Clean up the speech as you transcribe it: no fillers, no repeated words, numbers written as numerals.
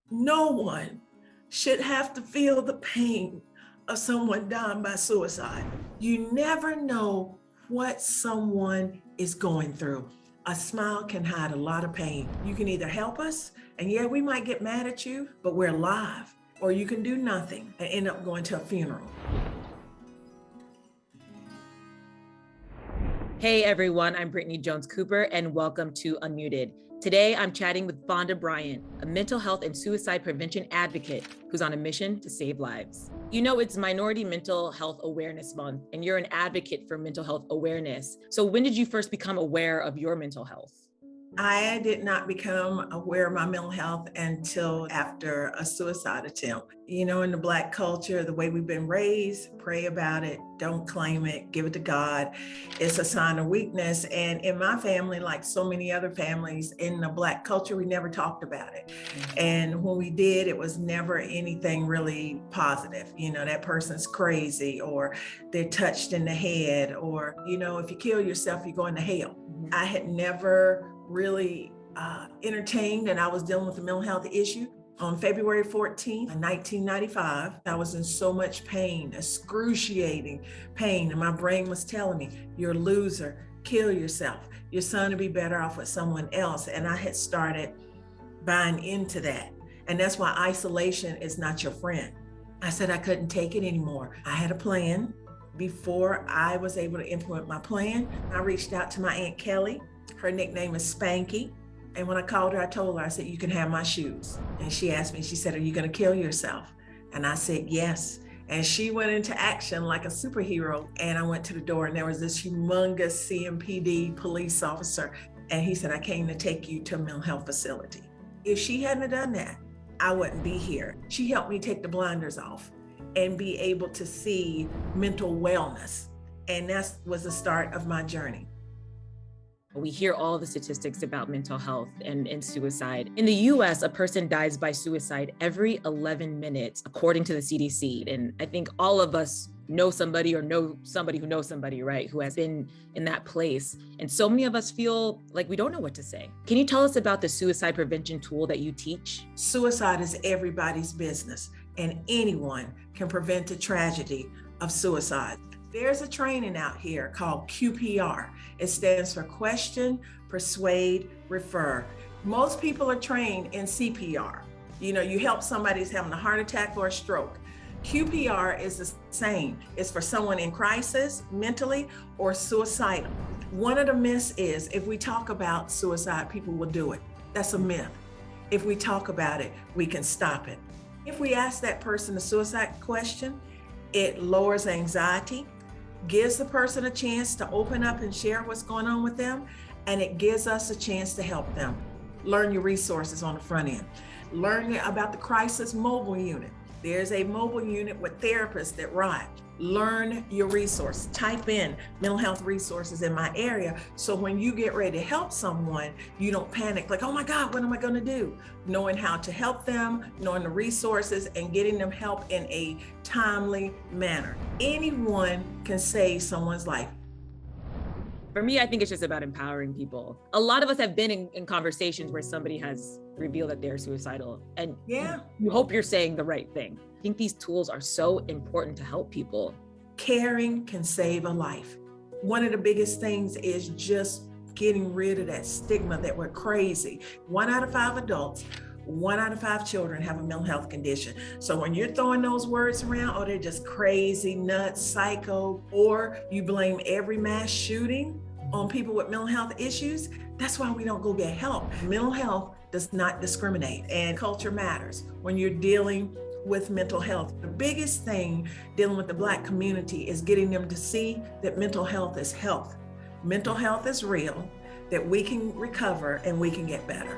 No one should have to feel the pain of someone dying by suicide. You never know what someone is going through. A smile can hide a lot of pain. You can either help us, and yeah, we might get mad at you, but we're alive. Or you can do nothing and end up going to a funeral. Hey everyone, I'm Brittany Jones Cooper and welcome to Unmuted. Today I'm chatting with Fonda Bryant, a mental health and suicide prevention advocate who's on a mission to save lives. You know, it's Minority Mental Health Awareness Month and you're an advocate for mental health awareness. So when did you first become aware of your mental health? I did not become aware of my mental health until after a suicide attempt. You know, in the Black culture, the way we've been raised, pray about it, don't claim it, give it to God. It's a sign of weakness. And in my family, like so many other families in the Black culture, we never talked about it. And when we did, it was never anything really positive. You know, that person's crazy, or they're touched in the head, or, you know, if you kill yourself, you're going to hell. I had never really entertained, and I was dealing with a mental health issue. On February 14th, 1995, I was in so much pain, excruciating pain, and my brain was telling me, you're a loser, kill yourself. Your son would be better off with someone else. And I had started buying into that. And that's why isolation is not your friend. I said I couldn't take it anymore. I had a plan. Before I was able to implement my plan, I reached out to my Aunt Kelly. Her nickname is Spanky. And when I called her, I told her, I said, you can have my shoes. And she asked me, she said, are you going to kill yourself? And I said, yes. And she went into action like a superhero. And I went to the door and there was this humongous CMPD police officer. And he said, I came to take you to a mental health facility. If she hadn't done that, I wouldn't be here. She helped me take the blinders off and be able to see mental wellness. And that was the start of my journey. We hear all the statistics about mental health and suicide. In the US, a person dies by suicide every 11 minutes, according to the CDC. And I think all of us know somebody or know somebody who knows somebody, right, who has been in that place. And so many of us feel like we don't know what to say. Can you tell us about the suicide prevention tool that you teach? Suicide is everybody's business, and anyone can prevent the tragedy of suicide. There's a training out here called QPR. It stands for Question, Persuade, Refer. Most people are trained in CPR. You know, you help somebody who's having a heart attack or a stroke. QPR is the same. It's for someone in crisis, mentally, or suicidal. One of the myths is if we talk about suicide, people will do it. That's a myth. If we talk about it, we can stop it. If we ask that person a suicide question, it lowers anxiety, gives the person a chance to open up and share what's going on with them, and it gives us a chance to help them. Learn your resources on the front end. Learn about the crisis mobile unit. There's a mobile unit with therapists that ride. Learn your resources. Type in mental health resources in my area, so when you get ready to help someone, you don't panic like, oh my God, what am I gonna do? Knowing how to help them, knowing the resources, and getting them help in a timely manner. Anyone can save someone's life. For me, I think it's just about empowering people. A lot of us have been in conversations where somebody has revealed that they're suicidal, and you hope you're saying the right thing. I think these tools are so important to help people. Caring can save a life. One of the biggest things is just getting rid of that stigma that we're crazy. 1 out of 5 adults, 1 out of 5 children have a mental health condition. So when you're throwing those words around, oh, they're just crazy, nuts, psycho, or you blame every mass shooting on people with mental health issues, that's why we don't go get help. Mental health does not discriminate, and culture matters when you're dealing with mental health. The biggest thing dealing with the Black community is getting them to see that mental health is health. Mental health is real, that we can recover and we can get better.